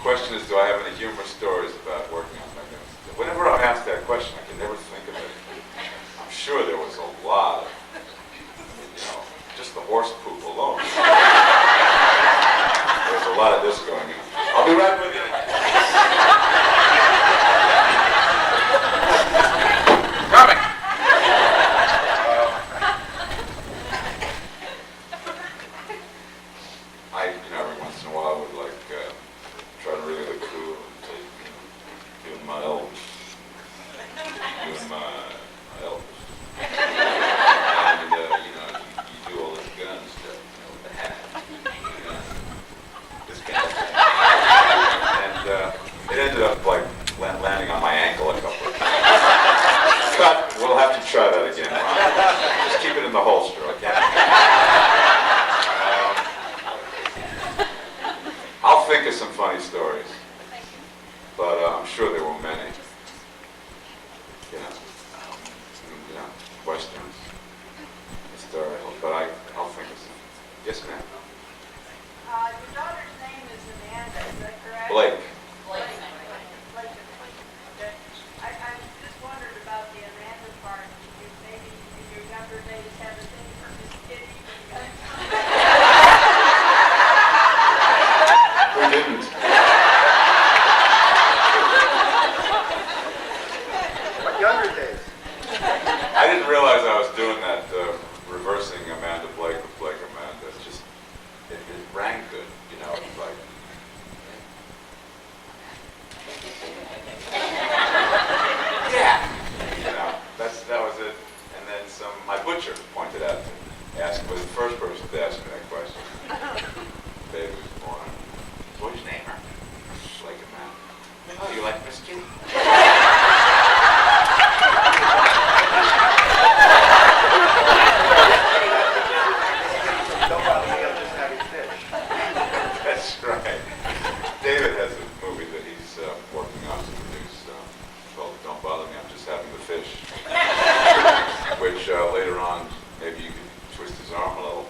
question is, do I have any humorous stories about working on Magnificent? Whenever I'm asked that question, I can never think of it. I'm sure there was a lot of, just the horse poop alone. There's a lot of this going on. I'll be right with you. Coming. Every once in a while, I would try to really look cool and take, doing my Elvis. And, you do all this gun stuff, with the hat, this kind of thing. And it ended up, landing on my ankle a couple of times. But we'll have to try that again. Just keep it in the holster, okay? I'll think of some funny stories, but I'm sure there were many. Westerns, historical, but I'll think of some. Yes, ma'am. Your daughter's name is Amanda, is that correct? Blake. Blake. Okay. I just wondered about the Amanda part. Did you maybe in your younger days have a thing for Miss Kitty? We didn't. What younger days? I didn't realize I was doing that, reversing Amanda Blake with Blake Amanda. It's just, it rang good, it's like. Yeah. That was it. And then my butcher pointed out to was the first person to ask me that question. Baby was born. What's your name, her? Blake Amanda. Oh, you like Miss Kitty? Don't bother me, I'm just having fish. That's right. David has a movie that he's working on to produce called Don't Bother Me, I'm Just Having the Fish. Which later on, maybe you could twist his arm a little,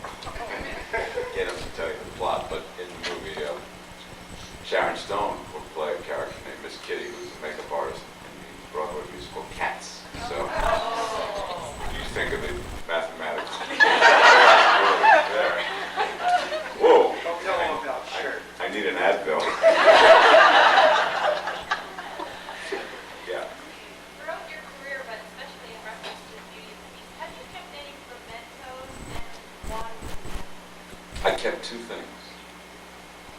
get him to tell you the plot. But in the movie, Sharon Stone will play a character named Miss Kitty, who's a makeup artist in the Broadway musical Cats. So you think of the mathematics. There. Whoa. Don't tell him about shirt. I need an Advil. Yeah. Throughout your career, but especially in reference to Beauty and the Beast, have you kept any mementos and one? I kept two things.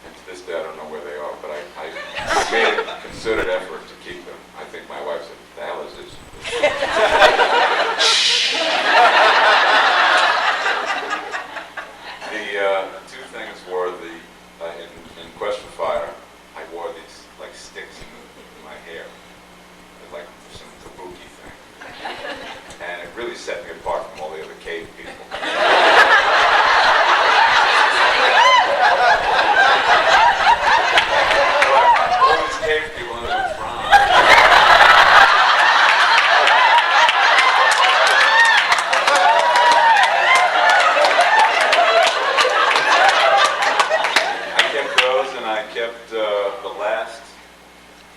And to this day, I don't know where they are, but I made a considered effort to keep them. I think my wife said, "The hell is this?" The two things were in Quest for Fire, I wore these sticks in my hair, like some kabuki thing, and it really set me apart from all the other cave people. All these cave people, and it was Ron. I kept the last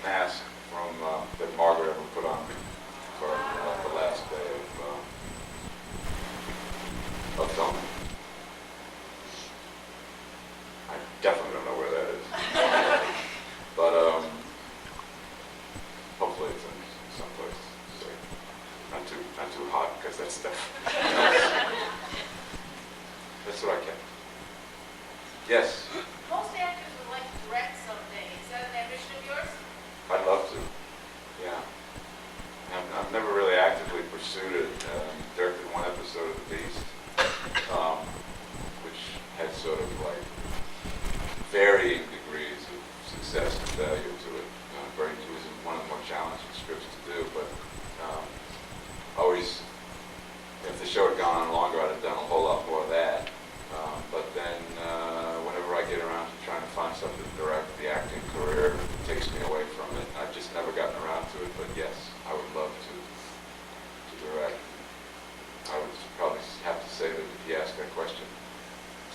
mask from that Margaret ever put on me for the last day of filming. I definitely don't know where that is, but hopefully it's in someplace safe, not too hot because that stuff. That's what I kept. Yes. Most actors would like to direct someday. Is that an ambition of yours? I'd love to. Yeah. I've never really actively pursued it. Directed one episode of The Beast, which had sort of varying degrees of success and failure to it. It was one of the more challenging scripts to do, but always, if the show had gone on longer, I'd have done a whole lot more of that. But then, whenever I get around to trying to find something to direct, the acting career takes me away from it. I've just never gotten around to it, but yes, I would love to direct. I would probably have to say that if you ask that question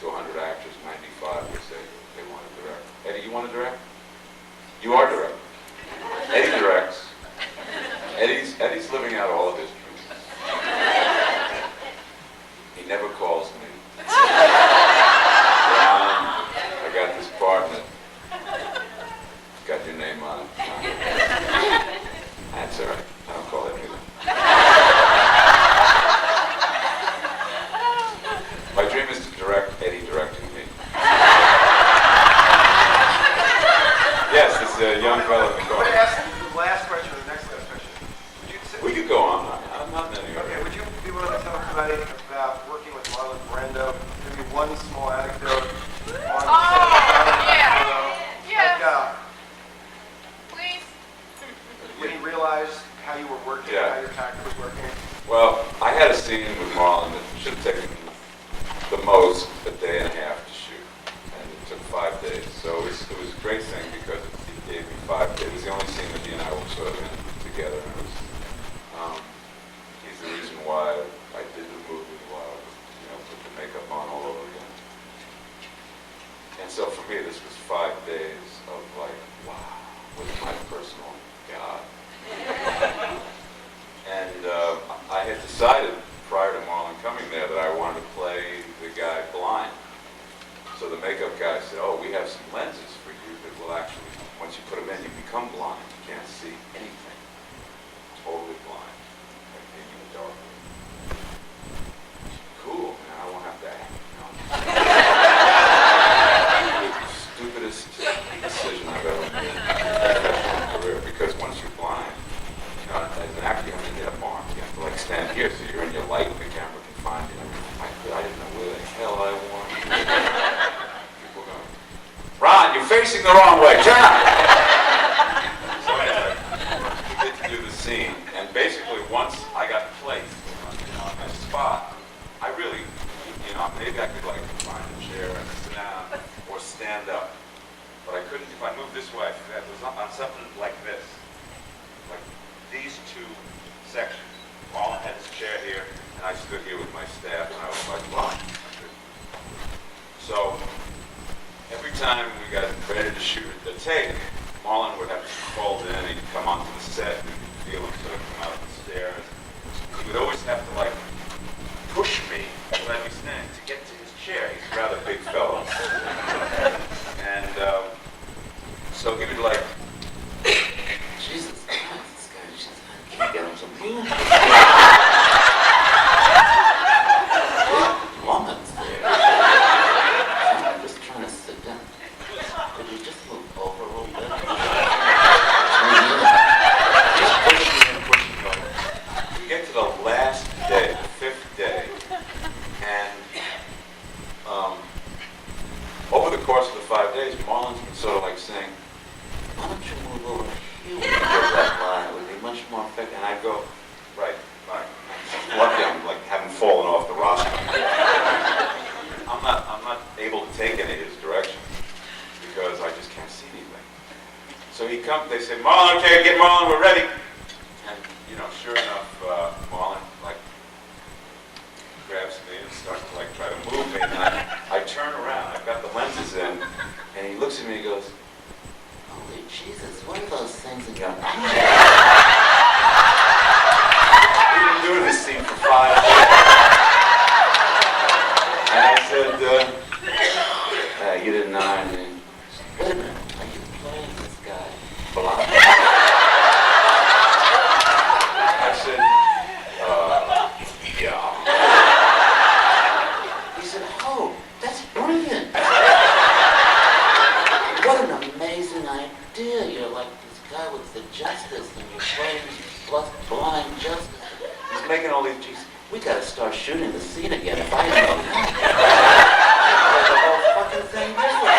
to 100 actors, 95 would say they want to direct. Eddie, you want to direct? You are direct. Eddie directs. Eddie's living out all of his dreams. He never calls me. Ron, I got this partner. Got your name on it. That's all right. I don't call him either. My dream is to direct Eddie directing me. Yes, this is a young fellow. I'm going to ask the last question, or the next last question. We could go on. I'm not in any Okay, hurry. would you be willing to tell everybody about working with Marlon Brando? Maybe one small anecdote on set of Brando. Yeah. Like, Please. when you realized how you were working, Yeah. how your character was working. Well, I had a scene with Marlon that should have taken the most a day and a half to shoot, and it took 5 days. So it was a great thing because it gave me 5 days. It was the only scene that he and I were sort of in together, and it was, he's the reason why I did the movie, why I put the makeup on all over again. And so for me, this was 5 days of like, wow, with my personal God. And I had decided prior to Marlon coming there that I wanted to play the guy blind. So the makeup guy said, oh, we have some lenses for you that will actually, once you put them in, you become blind. You can't see anything. Totally blind. Like being in the dark. Cool, man, I won't have to act. Stupidest decision I've ever made in my professional career, because once you're blind, as an actor, you have to get up arms. You have to like stand here so you're in your light and the camera can find you. I didn't know where the hell I was. People going, Ron, you're facing the wrong way, turn up! So anyway, we get to do the scene, and basically once I got placed on my spot, I really, maybe I could like find a chair and sit down or stand up. But I couldn't, if I moved this way, it was on something like this. Like these two sections. Marlon had his chair here, and I stood here with my staff, and I was like, wow. So every time we got ready to shoot the take, Marlon would have to be called in, he'd come onto the set, and you'd feel him sort of come out the stairs. He would always have to like push me when I'd be standing to get to his chair. He's a rather big fellow. And so he would like, Jesus Christ, this guy just can't get him some food. Woman's there. I'm just trying to sit down. Could you just move over a little bit? Just pushing me and pushing me. We get to the last day, the 5th day, and over the course of the 5 days, Marlon's been sort of like saying, why don't you move over here when you get that line? It would be much more effective. And I'd go, right. Lucky I'm like haven't fallen off the roster. I'm not able to take any of his directions because I just can't see anything. So he comes, they say, Marlon, okay, get Marlon, we're ready. And sure enough, Marlon like grabs me and starts to like try to move me. And I turn around, I've got the lenses in, and he looks at me and he goes, holy Jesus, what are those things in your eye? We've been doing this scene for 5 years. And I said, you didn't know anything. Wait a minute, are you playing this guy blind? I said, yeah. He said, oh, that's brilliant. What an amazing idea. You're like this guy with the justice and you're playing plus blind justice. He's making all these G's. We gotta start shooting the scene again if I know that. The whole fucking thing different.